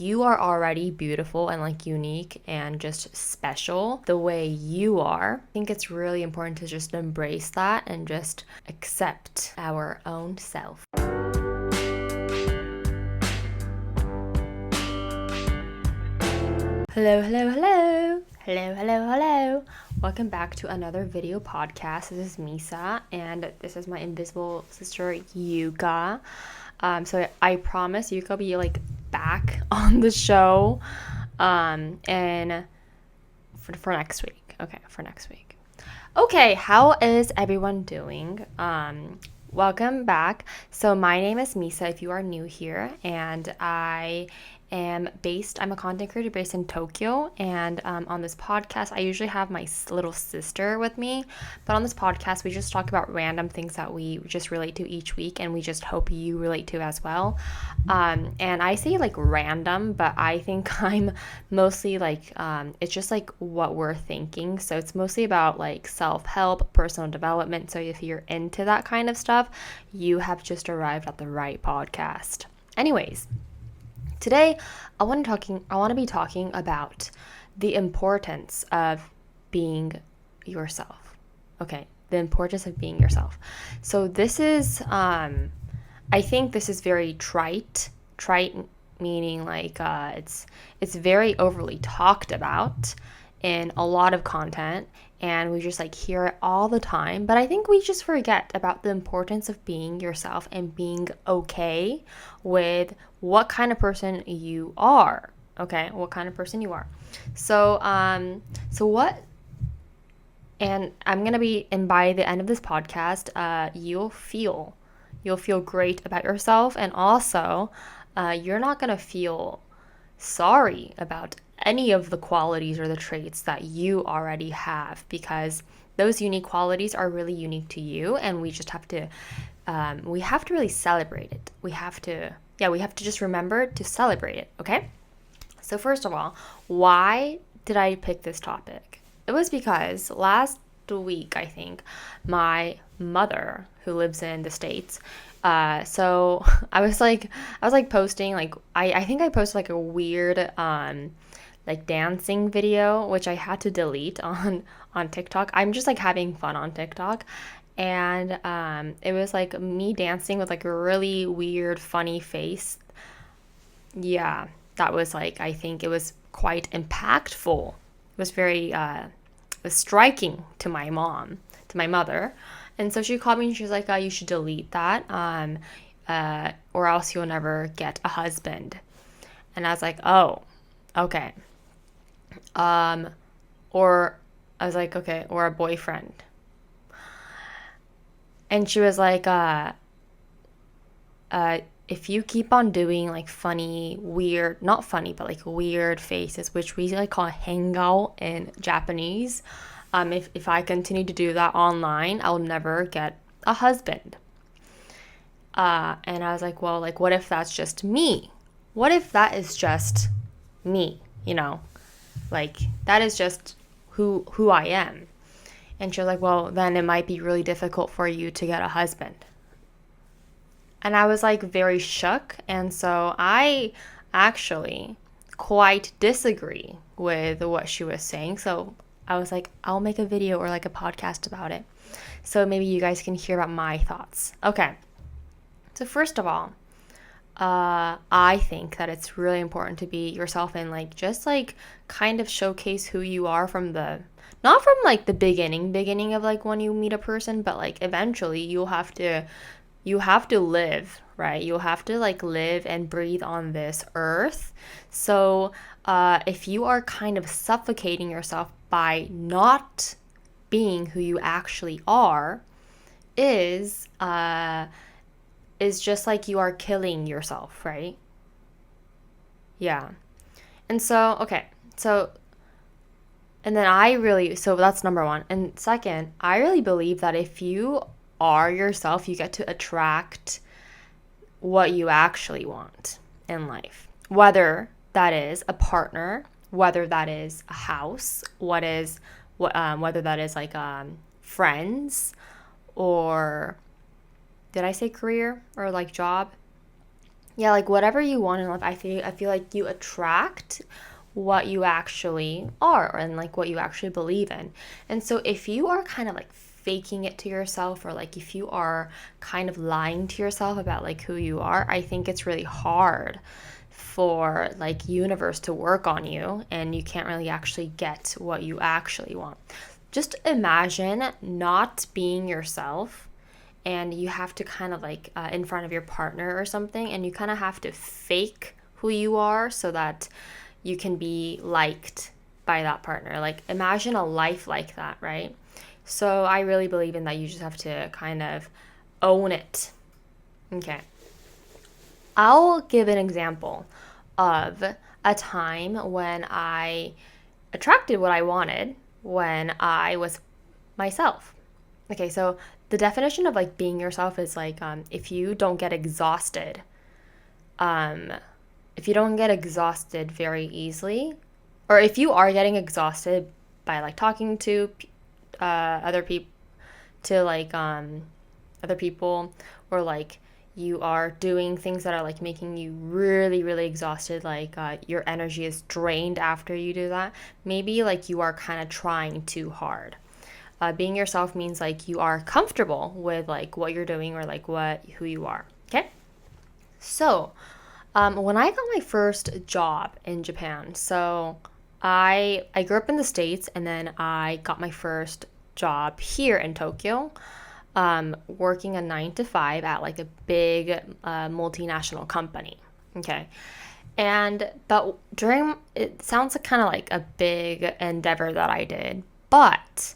You are already beautiful and like unique and just special the way you are. I think it's really important to just embrace that and just accept our own self. Hello, hello, hello. Hello, hello, hello. Welcome back to another video podcast. This is Misa, and this is my invisible sister, Yuka. So I promise Yuka will be like back on the show, and for next week. Okay, for next week. Okay, how is everyone doing? Welcome back. So my name is Misa if you are new here, and I'm a content creator based in Tokyo, and on this podcast I usually have my little sister with me, but on this podcast we just talk about random things that we just relate to each week, and we just hope you relate to as well. And I say like random, but I think I'm mostly like it's just like what we're thinking, so it's mostly about like self-help, personal development. So if you're into that kind of stuff, you have just arrived at the right podcast. Anyways, today, I want to be talking about the importance of being yourself. Okay, the importance of being yourself. So this is, I think this is very trite meaning like it's very overly talked about in a lot of content, and we just like hear it all the time, but I think we just forget about the importance of being yourself and being okay with what kind of person you are. Okay, what kind of person you are. So and I'm gonna be, and by the end of this podcast, you'll feel great about yourself, and also you're not gonna feel sorry about any of the qualities or the traits that you already have, because those unique qualities are really unique to you, and we just have to really celebrate it. We have to just remember to celebrate it. Okay, so first of all, why did I pick this topic? It was because last week, I think, my mother, who lives in the States, so I was posting, like, I think I posted like a weird like dancing video, which I had to delete on TikTok. I'm just like having fun on TikTok, and it was like me dancing with like a really weird funny face. Yeah, that was like, I think it was quite impactful. It was very was striking to my mother, and so she called me and she was like, you should delete that, or else you'll never get a husband. And I was like, oh, okay. Or I was like, okay, or a boyfriend. And she was like, if you keep on doing like funny, weird, not funny, but like weird faces, which we like call hangao in Japanese, if I continue to do that online, I'll never get a husband. And I was like, well, like, what if that's just me? What if that is just me, Like, that is just who I am. And she was like, well, then it might be really difficult for you to get a husband. And I was like very shook. And so I actually quite disagree with what she was saying. So I was like, I'll make a video or like a podcast about it, so maybe you guys can hear about my thoughts. Okay. So first of all, I think that it's really important to be yourself and like just like kind of showcase who you are not from like the beginning of like when you meet a person, but like eventually you have to live, right? You'll have to like live and breathe on this earth. So if you are kind of suffocating yourself by not being who you actually are, is just like you are killing yourself, right? Yeah. And so, okay. So, and then so that's number one. And second, I really believe that if you are yourself, you get to attract what you actually want in life. Whether that is a partner, whether that is a house, whether that is like friends, or did I say career or like job? yeah, like whatever you want in life, I feel like you attract what you actually are and like what you actually believe in. And so if you are kind of like faking it to yourself, or like if you are kind of lying to yourself about like who you are, I think it's really hard for like universe to work on you, and you can't really actually get what you actually want. Just imagine not being yourself, and you have to kind of like in front of your partner or something, and you kind of have to fake who you are so that you can be liked by that partner. Like imagine a life like that, right? So I really believe in that. You just have to kind of own it. Okay. I'll give an example of a time when I attracted what I wanted when I was myself. Okay, so the definition of like being yourself is like if you don't get exhausted, um, if you don't get exhausted very easily, or if you are getting exhausted by like talking to other people, to like other people, or like you are doing things that are like making you really really exhausted, like your energy is drained after you do that, maybe like you are kind of trying too hard. Being yourself means like you are comfortable with like what you're doing, or like who you are. Okay. So when I got my first job in Japan, so I grew up in the States, and then I got my first job here in Tokyo, working a 9 to 5 at like a big multinational company. Okay. But during, it sounds like kind of like a big endeavor that I did, but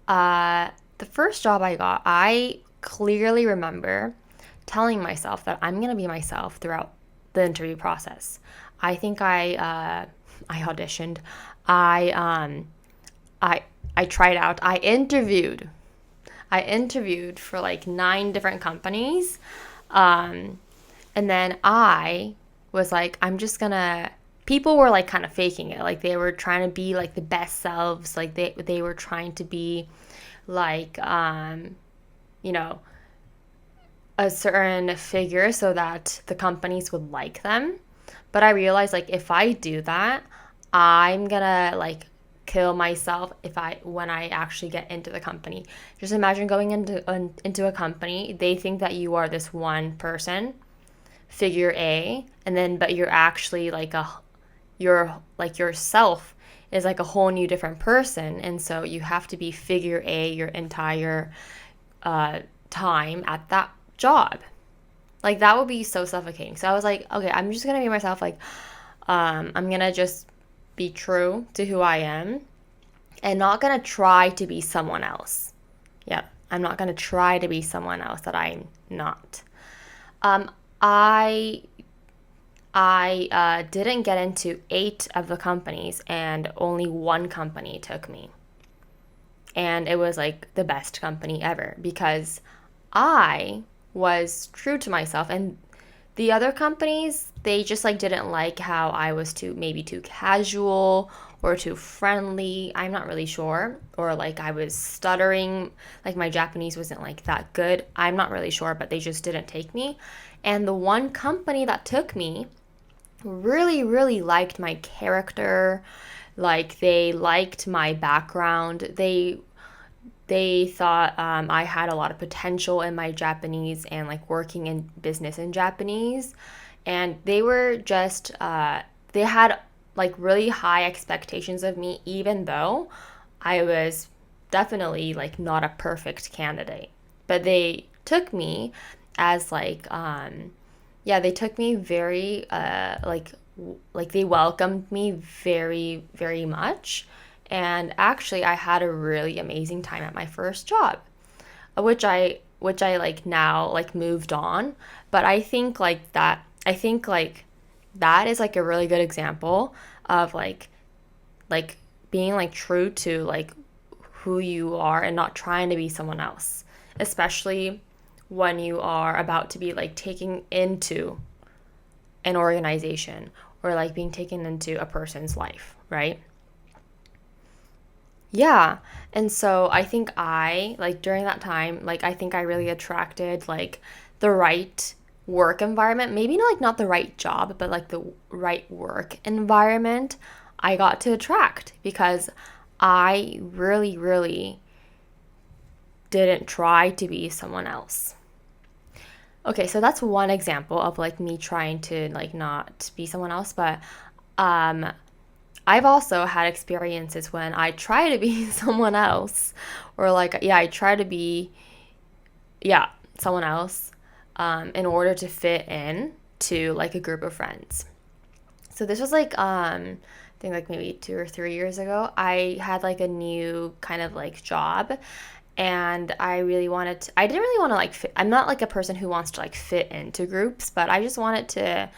the first job I got, I clearly remember telling myself that I'm gonna be myself throughout the interview process. I think I auditioned. I I I tried out. I interviewed. I interviewed for like 9 different companies, um, and then I was like, I'm just gonna. People were like kind of faking it. Like they were trying to be like the best selves. Like they were trying to be like you know, a certain figure so that the companies would like them. But I realized like if I do that, I'm gonna like kill myself if I when I actually get into the company. Just imagine going into a company, they think that you are this one person, figure A, and then but you're actually like you're like yourself is like a whole new different person, and so you have to be figure A your entire time at that job. Like that would be so suffocating. So I was like, okay, I'm just gonna be myself. Like, I'm gonna just be true to who I am, and not gonna try to be someone else. Yeah, I'm not gonna try to be someone else that I'm not. Um, I I didn't get into 8 of the companies, and only one company took me. And it was like the best company ever because I was true to myself. And the other companies, they just like didn't like how I was too casual or too friendly. I'm not really sure. Or like I was stuttering, like my Japanese wasn't like that good. I'm not really sure, but they just didn't take me. And the one company that took me really, really liked my character. Like they liked my background. They thought I had a lot of potential in my Japanese and like working in business in Japanese. And they were just, they had like really high expectations of me, even though I was definitely like not a perfect candidate. But they took me as like, yeah, they took me very, like they welcomed me very, very much. And actually, I had a really amazing time at my first job, which I like now like moved on. But I think like that is like a really good example of like being like true to like who you are and not trying to be someone else, especially when you are about to be like taken into an organization, or like being taken into a person's life, right? Yeah. And so I think I, like during that time, like I think I really attracted like the right work environment, maybe not the right job, but like the right work environment, I got to attract, because I really, really didn't try to be someone else. Okay, so that's one example of like me trying to like not be someone else, but I've also had experiences when I try to be someone else, or like, yeah, I try to be, yeah, someone else, in order to fit in to like a group of friends. So this was like, I think like maybe 2 or 3 years ago. I had like a new kind of like job, and I really wanted to, I didn't really want to like fit, I'm not like a person who wants to like fit into groups, but I just wanted to,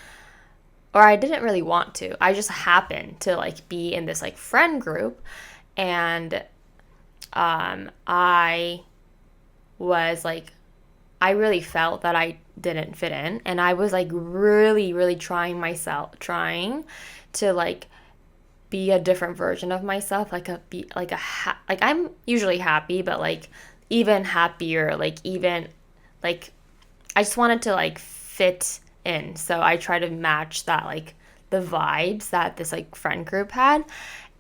or I didn't really want to. I just happened to like be in this like friend group, and I was like, I really felt that I didn't fit in, and I was like really, really trying to like be a different version of myself, like like I'm usually happy, but like even happier, like even like I just wanted to like fit in. So I try to match that, like the vibes that this like friend group had,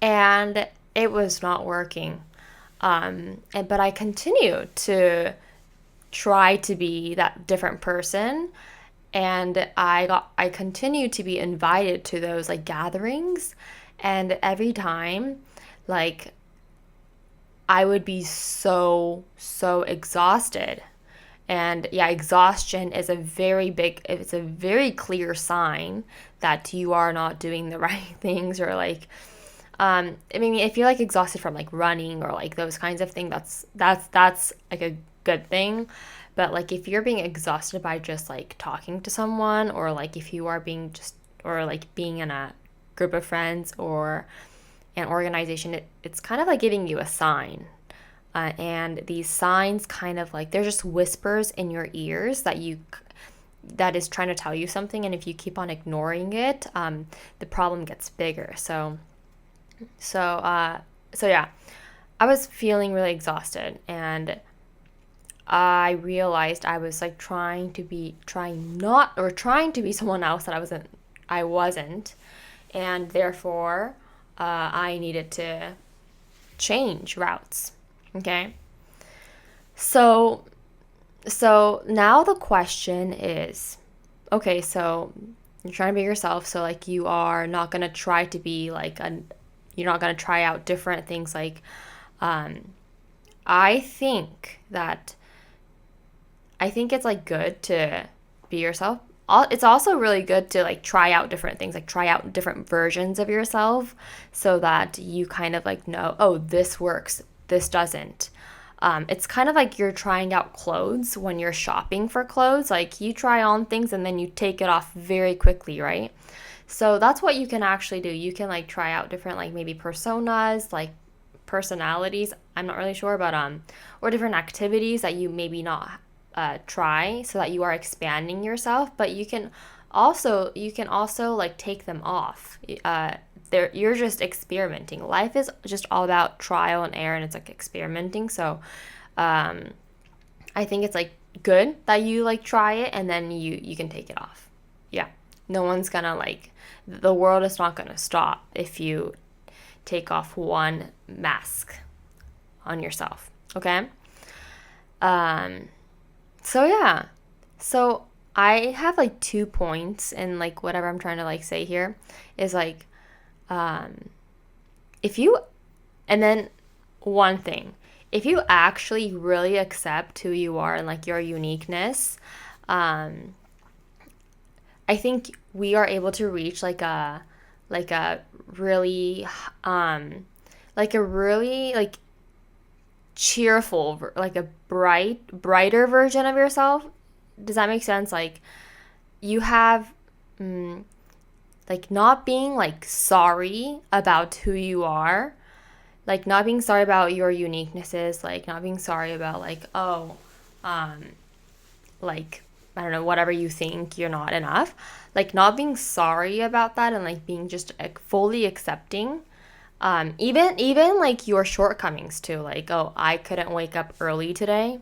and it was not working. But I continued to try to be that different person, and I continued to be invited to those like gatherings, and every time, like, I would be so exhausted. And yeah, exhaustion is it's a very clear sign that you are not doing the right things, or like, I mean, if you're like exhausted from like running or like those kinds of things, that's like a good thing. But like if you're being exhausted by just like talking to someone, or like if you are being just, or like being in a group of friends or an organization, it's kind of like giving you a sign. And these signs kind of like, they're just whispers in your ears that is trying to tell you something. And if you keep on ignoring it, the problem gets bigger. So yeah, I was feeling really exhausted, and I realized I was like trying to be someone else that I wasn't, and therefore, I needed to change routes. Okay. So now the question is, okay, so you're trying to be yourself, so like you are not gonna try to be like you're not gonna try out different things. Like, I think it's like good to be yourself. It's also really good to like try out different things, like try out different versions of yourself, so that you kind of like know, oh, this works, this doesn't. It's kind of like you're trying out clothes when you're shopping for clothes. Like you try on things and then you take it off very quickly, right? So that's what you can actually do. You can like try out different, like maybe personas, like personalities, I'm not really sure, but or different activities that you maybe not try, so that you are expanding yourself. But you can also like take them off. You're just experimenting. Life is just all about trial and error, and it's like experimenting. So I think it's like good that you like try it, and then you can take it off. Yeah, no one's gonna like, the world is not gonna stop if you take off one mask on yourself. Okay. So yeah, so I have like 2 points, and like whatever I'm trying to like say here is like, if you, and then one thing, if you actually really accept who you are and like your uniqueness, I think we are able to reach like a really like cheerful, like a brighter version of yourself. Does that make sense? Like you have like not being like sorry about who you are, like not being sorry about your uniquenesses, like not being sorry about like, oh, like I don't know, whatever you think you're not enough, like not being sorry about that, and like being just like fully accepting, even like your shortcomings too, like, oh, I couldn't wake up early today.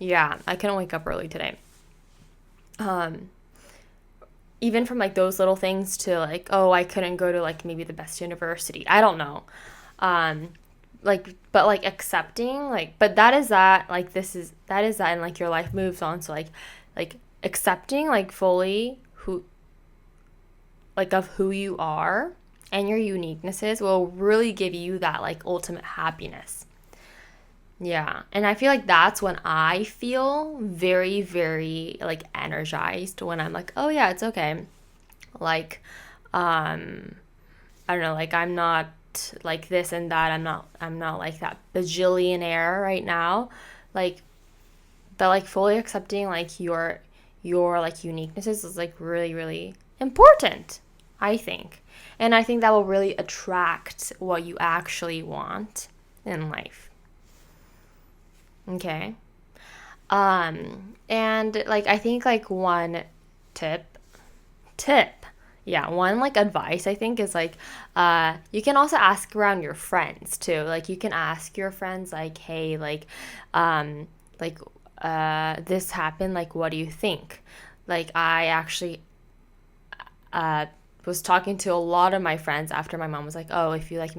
Yeah, I couldn't wake up early today. Even from like those little things to like, oh, I couldn't go to like maybe the best university. I don't know. But like accepting, like, but that is that, like, that is that, and like your life moves on. So like accepting like fully of who you are and your uniquenesses will really give you that like ultimate happiness. Yeah. And I feel like that's when I feel very, very like energized, when I'm like, oh yeah, it's okay. Like, I don't know, like I'm not like this and that. I'm not like that bajillionaire right now. Like, but like fully accepting like your like uniquenesses is like really, really important, I think. And I think that will really attract what you actually want in life. Okay. And like I think like one tip yeah, one like advice I think is like you can also ask around your friends too. Like you can ask your friends like, hey, um like this happened, like what do you think? Like I actually was talking to a lot of my friends after my mom was like, oh, if you like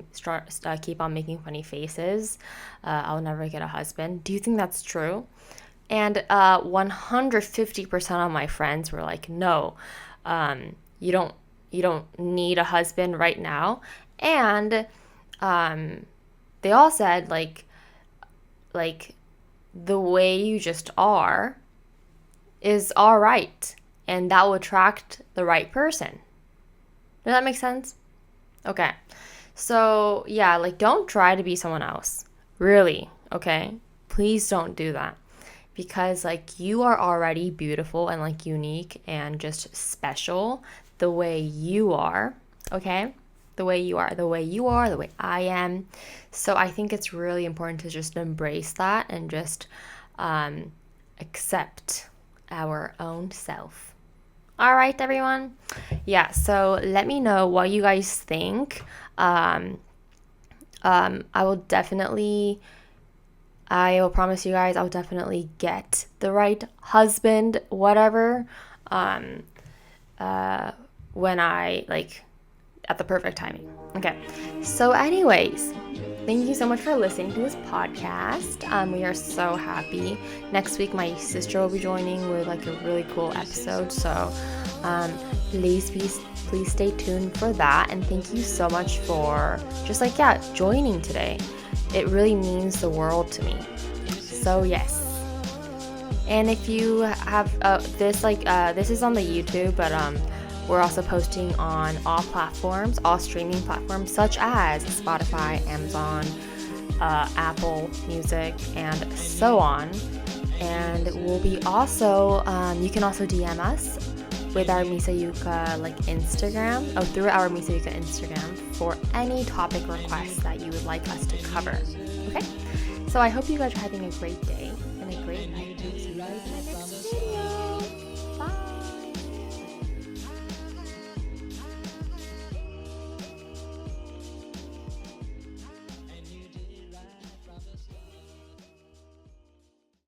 keep on making funny faces, I'll never get a husband. Do you think that's true? And 150% of my friends were like, no, you don't need a husband right now. And they all said like the way you just are is all right, and that will attract the right person. Does that make sense? Okay. So, yeah, like don't try to be someone else. Really, okay? Please don't do that. Because like you are already beautiful and like unique and just special the way you are, okay? The way you are, the way I am. So I think it's really important to just embrace that and just accept our own self. All right, everyone. Yeah, so let me know what you guys think. I will promise you guys I'll definitely get the right husband, whatever, when I, like, at the perfect timing. Okay, so anyways, thank you so much for listening to this podcast. We are so happy. Next week, my sister will be joining with, like, a really cool episode, so please stay tuned for that, and thank you so much for just, like, yeah, joining today. It really means the world to me. So yes. And if you have this is on the YouTube, but we're also posting on all platforms, all streaming platforms such as Spotify, Amazon, Apple Music, and so on. And we'll be also you can also DM us with our Misa Yuka like Instagram, through our Misa Yuka Instagram for any topic requests that you would like us to cover. Okay? So I hope you guys are having a great day and a great night. See you guys in the next video.